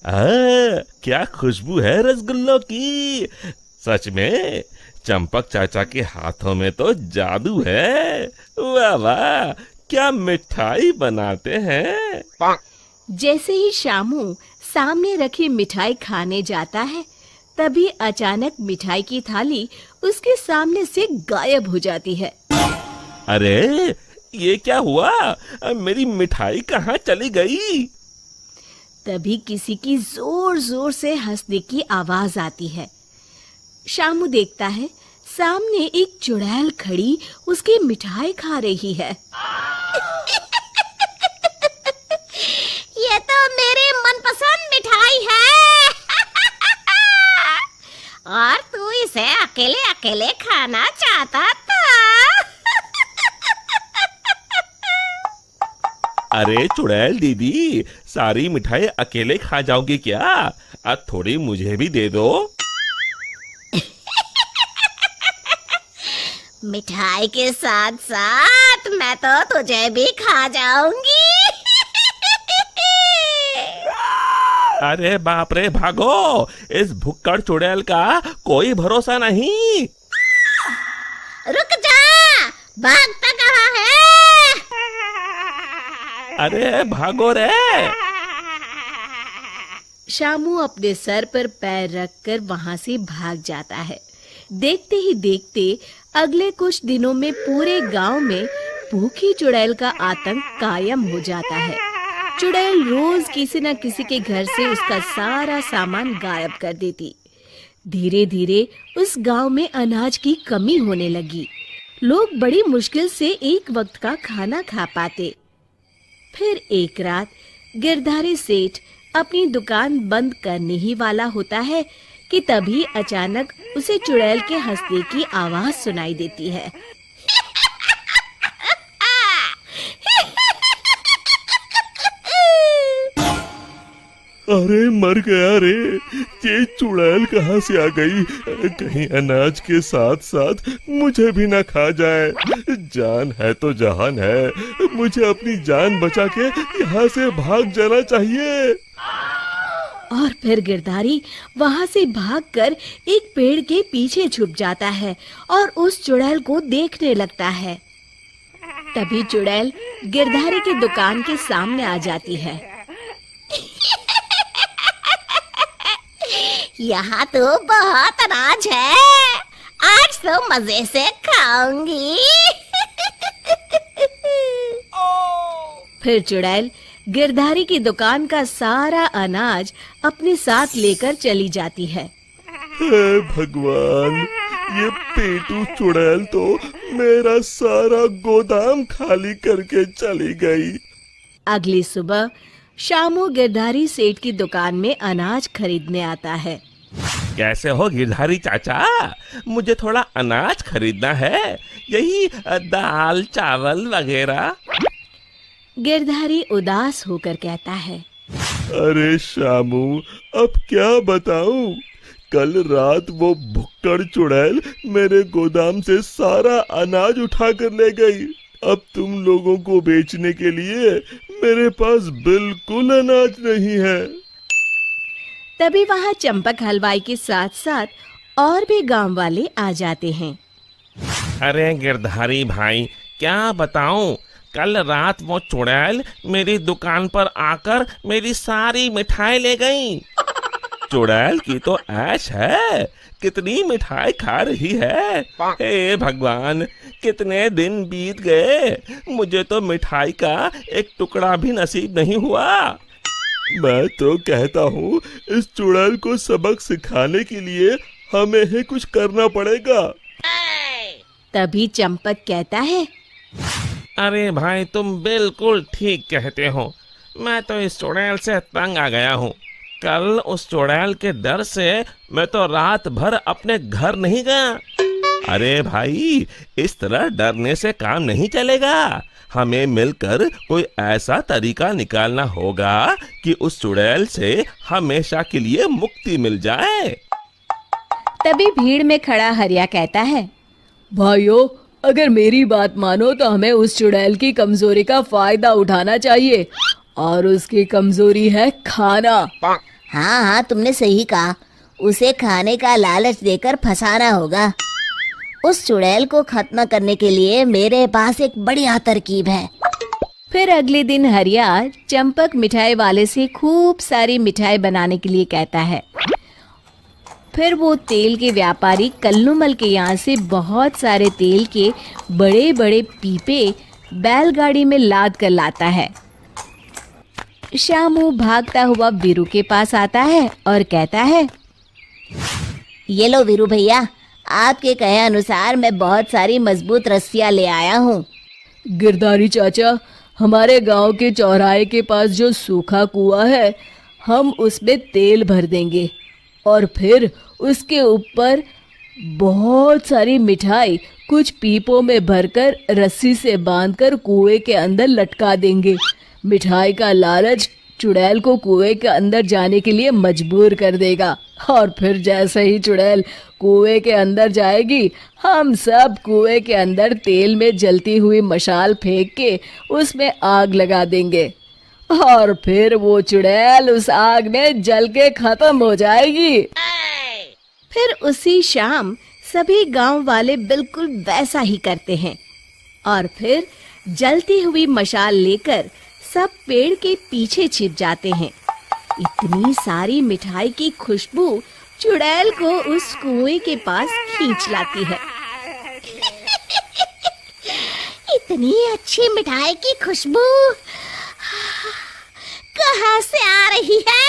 क्या खुशबू है रसगुल्लों की। सच में चंपक चाचा के हाथों में तो जादू है। वाह वाह, क्या मिठाई बनाते हैं। जैसे ही शामू सामने रखी मिठाई खाने जाता है, तभी अचानक मिठाई की थाली उसके सामने से गायब हो जाती है। अरे ये क्या हुआ, मेरी मिठाई कहाँ चली गई। तभी किसी की जोर जोर से हंसने की आवाज आती है। शामू देखता है सामने एक चुड़ैल खड़ी उसकी मिठाई खा रही है। ये तो मेरी मनपसंद मिठाई है। और तू इसे अकेले अकेले खाना चाहता था। अरे चुड़ैल दीदी, सारी मिठाई अकेले खा जाओगी क्या? अब थोड़ी मुझे भी दे दो। मिठाई के साथ साथ मैं तो तुझे भी खा जाऊंगी। अरे बाप रे, भागो, इस भुक्कड़ चुड़ैल का कोई भरोसा नहीं। रुक जा, भागता कहाँ है? अरे भागो रे। शामू अपने सर पर पैर रखकर वहां से भाग जाता है। देखते ही देखते अगले कुछ दिनों में पूरे गांव में भूखी चुड़ैल का आतंक कायम हो जाता है। चुड़ैल रोज किसी न किसी के घर से उसका सारा सामान गायब कर देती। धीरे धीरे उस गांव में अनाज की कमी होने लगी। लोग बड़ी मुश्किल से एक वक्त का खाना खा पाते। फिर एक रात गिरधारी सेठ अपनी दुकान बंद करने ही वाला होता है कि तभी अचानक उसे चुड़ैल के हंसने की आवाज सुनाई देती है। अरे मर गया रे, ये चुड़ैल कहाँ से आ गई? कहीं अनाज के साथ साथ मुझे भी ना खा जाए। जान है तो जहान है, मुझे अपनी जान बचा के यहाँ से भाग जाना चाहिए। और फिर गिरधारी वहां से भागकर एक पेड़ के पीछे छुप जाता है और उस चुड़ैल को देखने लगता है। तभी चुड़ैल गिरधारी की दुकान के सामने आ जाती है। यहाँ तो बहुत अनाज है, आज तो मजे से खाऊंगी। फिर चुड़ैल गिरधारी की दुकान का सारा अनाज अपने साथ लेकर चली जाती है। हे भगवान, ये पेटू चुड़ैल तो मेरा सारा गोदाम खाली करके चली गई। अगली सुबह शामू गिरधारी सेठ की दुकान में अनाज खरीदने आता है। कैसे हो गिरधारी चाचा, मुझे थोड़ा अनाज खरीदना है, यही दाल चावल वगैरह। गिरधारी उदास होकर कहता है, अरे शामू, अब क्या बताऊं? कल रात वो भुक्कड़ चुड़ैल मेरे गोदाम से सारा अनाज उठा कर ले गई। अब तुम लोगों को बेचने के लिए मेरे पास बिल्कुल अनाज नहीं है। तभी वहां चंपक हलवाई के साथ साथ और भी गांव वाले आ जाते हैं। अरे गिरधारी भाई, क्या बताऊं, कल रात वो चुड़ैल मेरी दुकान पर आकर मेरी सारी मिठाई ले गई। चुड़ैल की तो ऐश है, कितनी मिठाई खा रही है। हे भगवान, कितने दिन बीत गए, मुझे तो मिठाई का एक टुकड़ा भी नसीब नहीं हुआ। मैं तो कहता हूँ इस चुड़ैल को सबक सिखाने के लिए हमें ही कुछ करना पड़ेगा। तभी चंपक कहता है, अरे भाई, तुम बिल्कुल ठीक कहते हो। मैं तो इस चुड़ैल से तंग आ गया हूँ। कल उस चुड़ैल के डर से मैं तो रात भर अपने घर नहीं गया। अरे भाई, इस तरह डरने से काम नहीं चलेगा। हमें मिलकर कोई ऐसा तरीका निकालना होगा कि उस चुड़ैल से हमेशा के लिए मुक्ति मिल जाए। तभी भीड़ में खड़ा हरिया कहता है, भाइयों, अगर मेरी बात मानो तो हमें उस चुड़ैल की कमजोरी का फायदा उठाना चाहिए, और उसकी कमजोरी है खाना। हाँ हाँ, तुमने सही कहा। उसे खाने का लालच देकर फंसाना होगा। उस चुड़ैल को खत्म करने के लिए मेरे पास एक बढ़िया तरकीब है। फिर अगले दिन हरिया चंपक मिठाई वाले से खूब सारी मिठाई बनाने के लिए कहता है। फिर वो तेल के व्यापारी कल्लूमल के यहाँ से बहुत सारे तेल के बड़े बड़े पीपे बैलगाड़ी में लाद कर लाता है। शामू भागता हुआ वीरू के पास आता है और कहता है, ये लो वीरू भैया, आपके कहे अनुसार मैं बहुत सारी मजबूत रस्सियाँ ले आया हूँ। गिरधारी चाचा, हमारे गांव के चौराहे के पास जो सूखा कुआं है, हम उसमें तेल भर देंगे और फिर उसके ऊपर बहुत सारी मिठाई कुछ पीपों में भरकर रस्सी से बांधकर कुएं के अंदर लटका देंगे। मिठाई का लालच चुड़ैल को कुएं के अंदर जाने के लिए मजबूर कर देगा और फिर जैसे ही चुड़ैल कुएं के अंदर जाएगी, हम सब कुएं के अंदर तेल में जलती हुई मशाल फेंक के उसमें आग लगा देंगे और फिर वो चुड़ैल उस आग में जल के खत्म हो जाएगी। फिर उसी शाम सभी गांव वाले बिल्कुल वैसा ही करते हैं और फिर जलती हुई मशाल लेकर सब पेड़ के पीछे छिप जाते हैं। इतनी सारी मिठाई की खुशबू चुड़ैल को उस कुएं के पास खींच लाती है। इतनी अच्छी मिठाई की खुशबू कहाँ से आ रही है?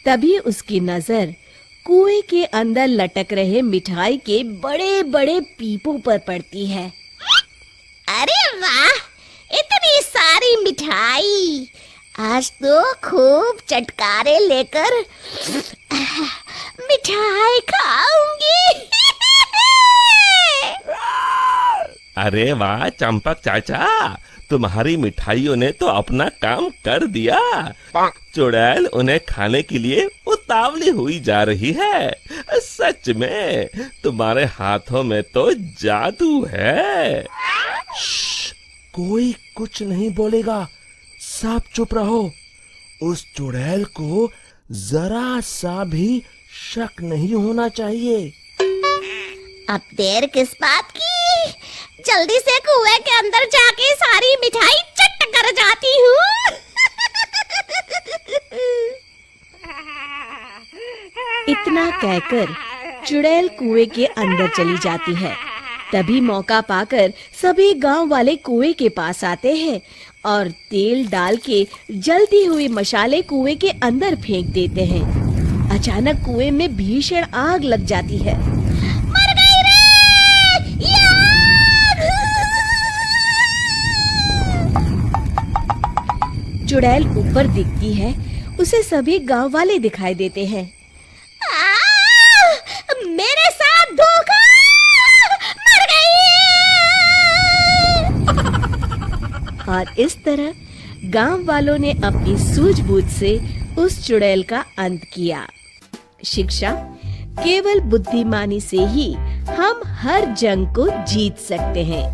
तभी उसकी नजर कुएं के अंदर लटक रहे मिठाई के बड़े बड़े पीपों पर पड़ती है। अरे वाह, इतनी सारी मिठाई! आज तो खूब चटकारे लेकर मिठाई खाऊंगी। अरे वाह चंपक चाचा, तुम्हारी मिठाइयों ने तो अपना काम कर दिया। चुड़ैल उन्हें खाने के लिए उतावली हुई जा रही है। सच में तुम्हारे हाथों में तो जादू है। कोई कुछ नहीं बोलेगा, सब चुप रहो। उस चुड़ैल को जरा सा भी शक नहीं होना चाहिए। अब देर किस बात की? जल्दी से कुएं के अंदर जाके सारी मिठाई चट कर जाती हूँ। इतना कहकर चुड़ैल कुएं के अंदर चली जाती है। तभी मौका पाकर सभी गांव वाले कुएं के पास आते हैं और तेल डाल के जलती हुई मशाले कुएं के अंदर फेंक देते हैं। अचानक कुएं में भीषण आग लग जाती है। मर गई रे! चुड़ैल ऊपर दिखती है, उसे सभी गांव वाले दिखाई देते हैं। मेरे साथ धोखा! मर गई! और इस तरह गांव वालों ने अपनी सूझबूझ से उस चुड़ैल का अंत किया। शिक्षा, केवल बुद्धिमानी से ही हम हर जंग को जीत सकते हैं।